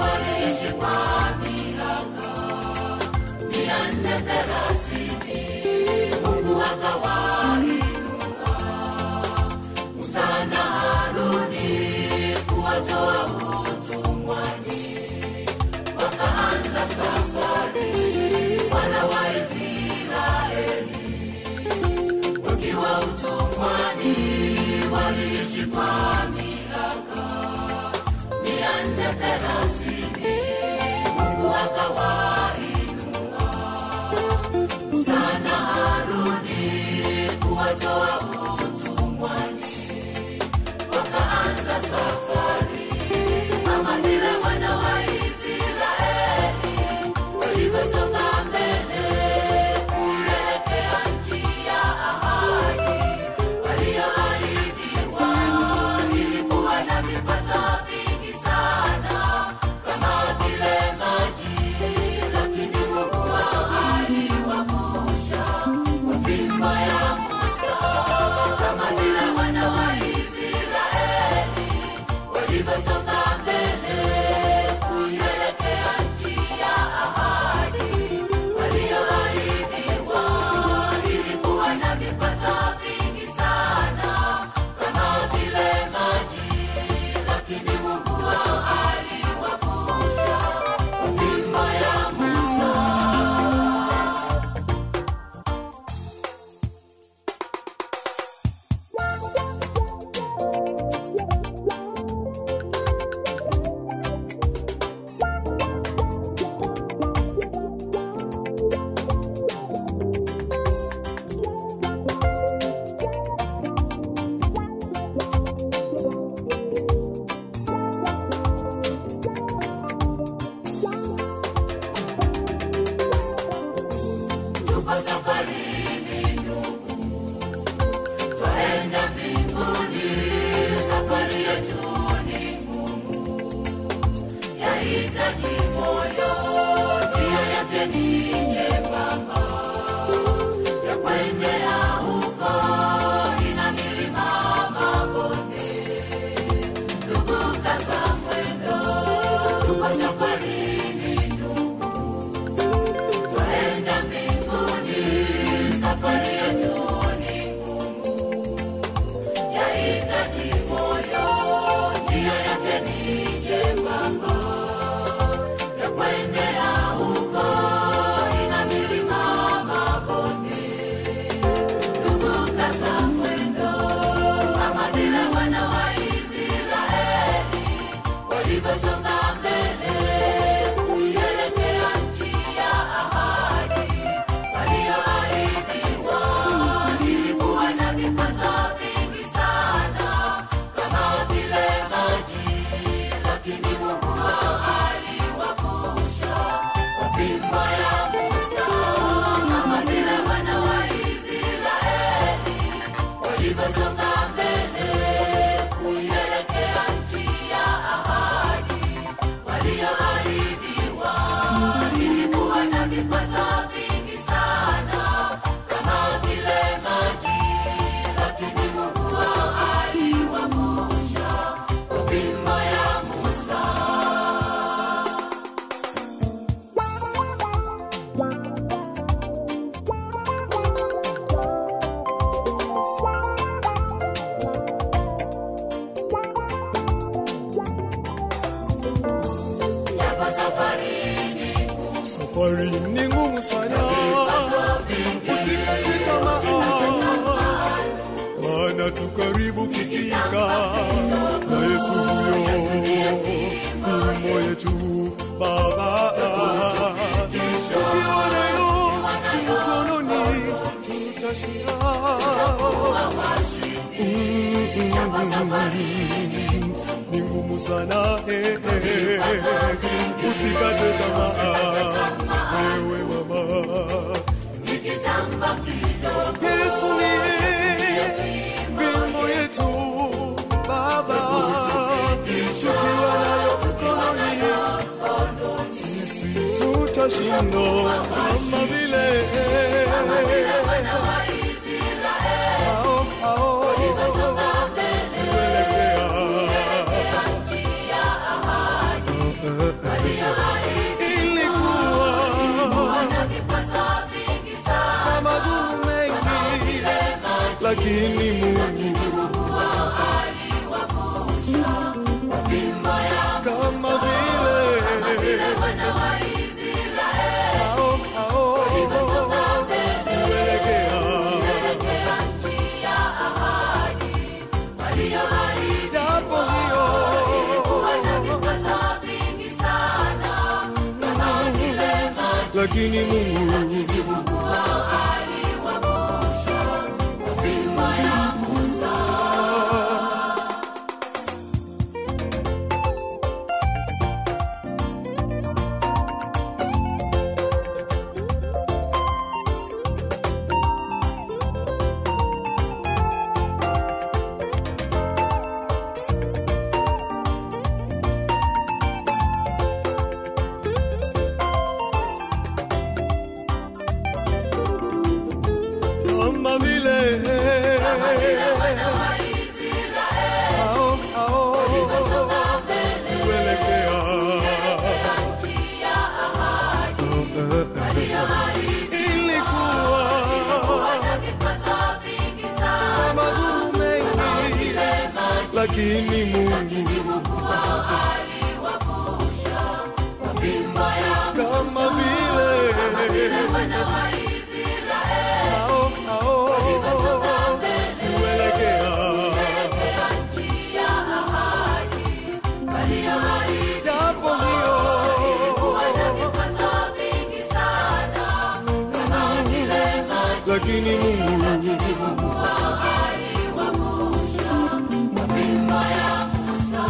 waliishi kwa miaka 430. Mungu akawainua Musa na Haruni kuwatoa utumwani. Wakaanza safari wana wa Israeli wakiwa utumwani, waliishi kwa miaka 430. Mungu akawainua Musa na Haruni kuwatoa utumwani. Wakaanza safari kama vile wana wa Israeli walivyosonga mbele kuelekea nchi ya ahadi walioahidiwa. Ilikuwa na vikwazo vingi sana kama vile maji, lakini Mungu aliwavusha kwa fimbo ya Musa. Kama vile wana wa Israeli walivyosonga mbele kuelekea nchi ya ahadi walioahidiwa. Ilikuwa na vikwazo vingi sana kama vile maji, lakini Mungu aliwavusha kwa fimbo ya Musa. Tupo safarini ndugu, twaenda mbinguni. Safari yetu ni ngumu, yahitaji moyo, njia yake ni nyembamba. Ya kuendea huko ina milima, mabonde. Ndugu, kaza mwendo, tupo safarini ndugu, twaenda mbinguni. Safari yetu ni ngumu, yahitaji moyo, njia yake ni nyembamba. Ya kuendea huko ina milima, mabonde. Ndugu, kaza mwendo kama vile wana wa Israeli walivyosonga mbele kuelekea nchi ya ahadi walioahidiwa. Ilikuwa na vikwazo vingi sana kama vile maji, lakini Mungu aliwavusha kwa fimbo ya Musa. Kama vile wana wa Israeli walivyosonga mbele kuelekea nchi ya ahadi walioahidiwa. Ilikuwa na vikwazo vingi sana kama vile maji, lakini Mungu aliwavusha kwa fimbo ya Musa. Japo safari ni ngumu sana, usikate tamaa, maana tu karibu kufika na Yesu huyo fimbo yetu Baba. Tukiwa nayo mkononi tutashinda. Ni ngumu sana, usikate tamaa wewe mama. Yesu ni fimbo yetu Baba. Tukiwa nayo mkononi sisi tutashinda kama vile wana wa Israeli lakini Mungu kama vile hao kuelekea japo hiyo lakini Mungu kama vile kuelekea ilikuwa na magumu mengi, lakini Mungu kama vile kuelekea japo hiyo lakini Mungu Musa.